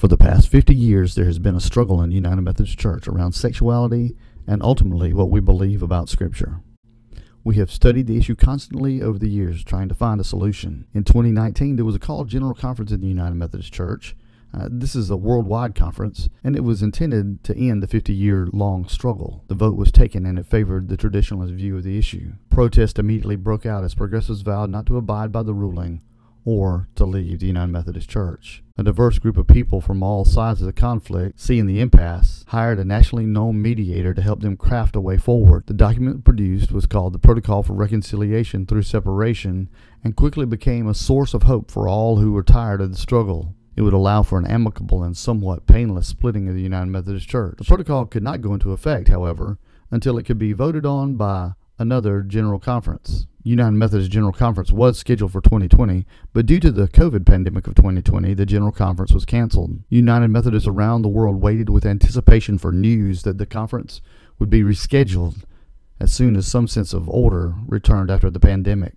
For the past 50 years, there has been a struggle in the United Methodist Church around sexuality and ultimately what we believe about Scripture. We have studied the issue constantly over the years, trying to find a solution. In 2019, there was a called General Conference in the United Methodist Church. This is a worldwide conference, and it was intended to end the 50-year-long struggle. The vote was taken, and it favored the traditionalist view of the issue. Protest immediately broke out as progressives vowed not to abide by the ruling or to leave the United Methodist Church. A diverse group of people from all sides of the conflict, seeing the impasse, hired a nationally known mediator to help them craft a way forward. The document produced was called the Protocol for Reconciliation Through Separation and quickly became a source of hope for all who were tired of the struggle. It would allow for an amicable and somewhat painless splitting of the United Methodist Church. The protocol could not go into effect, however, until it could be voted on by another General Conference. United Methodist General Conference was scheduled for 2020, but due to the COVID pandemic of 2020, the General Conference was canceled. United Methodists around the world waited with anticipation for news that the conference would be rescheduled as soon as some sense of order returned after the pandemic.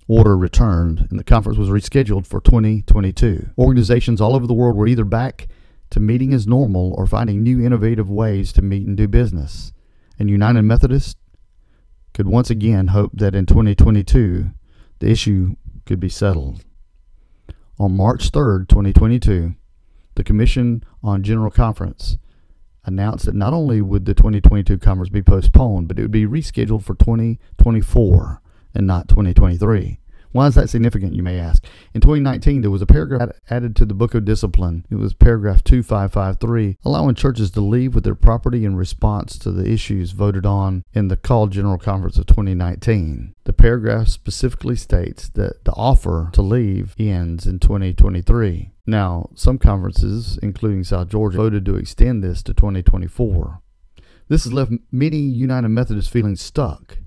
Order returned, and the conference was rescheduled for 2022. Organizations all over the world were either back to meeting as normal or finding new innovative ways to meet and do business. And United Methodist could once again hope that in 2022 the issue could be settled. On March 3rd, 2022, the Commission on General Conference announced that not only would the 2022 conference be postponed, but it would be rescheduled for 2024 and not 2023. Why is that significant, you may ask? In 2019, there was a paragraph added to the Book of Discipline. It was paragraph 2553, allowing churches to leave with their property in response to the issues voted on in the called General Conference of 2019. The paragraph specifically states that the offer to leave ends in 2023. Now, some conferences, including South Georgia, voted to extend this to 2024. This has left many United Methodists feeling stuck.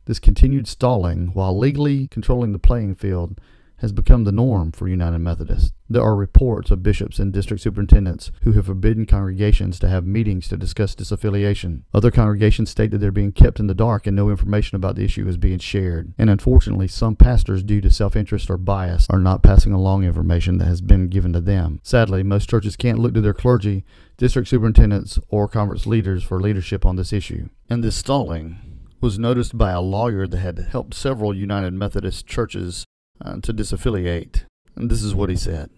This continued stalling, while legally controlling the playing field, has become the norm for United Methodists. There are reports of bishops and district superintendents who have forbidden congregations to have meetings to discuss disaffiliation. Other congregations state that they're being kept in the dark and no information about the issue is being shared. And unfortunately, some pastors, due to self-interest or bias, are not passing along information that has been given to them. Sadly, most churches can't look to their clergy, district superintendents, or conference leaders for leadership on this issue. And this stalling was noticed by a lawyer that had helped several United Methodist churches to disaffiliate. And this is what he said.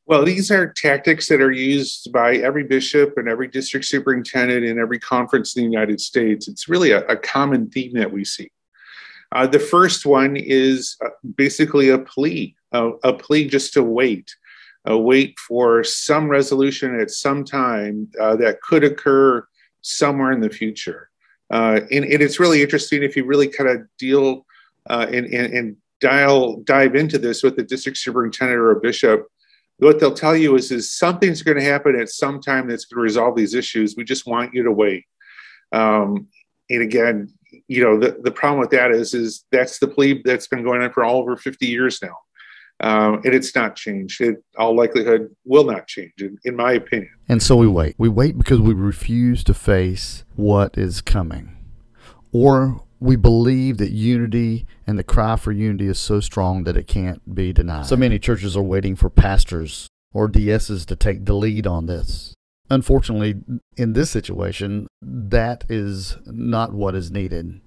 Well, these are tactics that are used by every bishop and every district superintendent in every conference in the United States. It's really a common theme that we see. The first one is basically a plea just to wait for some resolution at some time that could occur somewhere in the future. And it's really interesting if you really kind of deal and dive into this with the district superintendent or a bishop. What they'll tell you is something's going to happen at some time that's going to resolve these issues. We just want you to wait. And again, you know, the problem with that is that's the plea that's been going on for all over 50 years now. And it's not changed. It, all likelihood, will not change, in my opinion. And so we wait. We wait because we refuse to face what is coming. Or we believe that unity and the cry for unity is so strong that it can't be denied. So many churches are waiting for pastors or DSs to take the lead on this. Unfortunately, in this situation, that is not what is needed.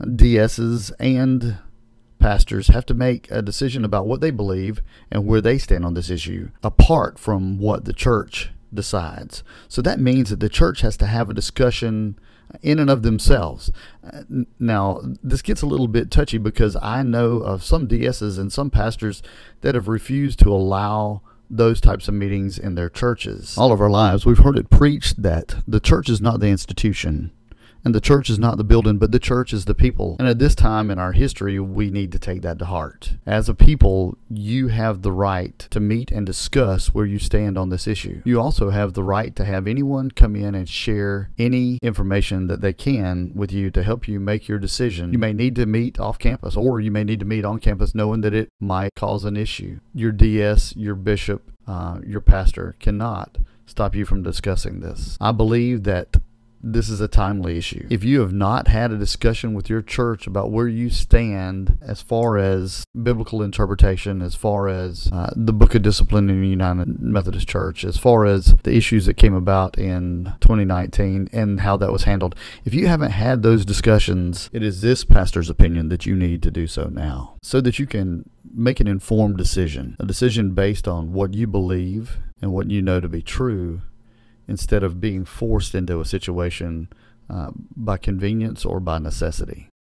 DSs and pastors have to make a decision about what they believe and where they stand on this issue, apart from what the church decides. So that means that the church has to have a discussion in and of themselves. Now, this gets a little bit touchy because I know of some DSs and some pastors that have refused to allow those types of meetings in their churches. All of our lives, we've heard it preached that the church is not the institution, and the church is not the building, but the church is the people. And at this time in our history, we need to take that to heart. As a people, you have the right to meet and discuss where you stand on this issue. You also have the right to have anyone come in and share any information that they can with you to help you make your decision. You may need to meet off campus, or you may need to meet on campus knowing that it might cause an issue. Your DS, your bishop, your pastor cannot stop you from discussing this. I believe that this is a timely issue. If you have not had a discussion with your church about where you stand as far as biblical interpretation, as far as the Book of Discipline in the United Methodist Church, as far as the issues that came about in 2019 and how that was handled, if you haven't had those discussions, it is this pastor's opinion that you need to do so now, so that you can make an informed decision, a decision based on what you believe and what you know to be true, instead of being forced into a situation by convenience or by necessity.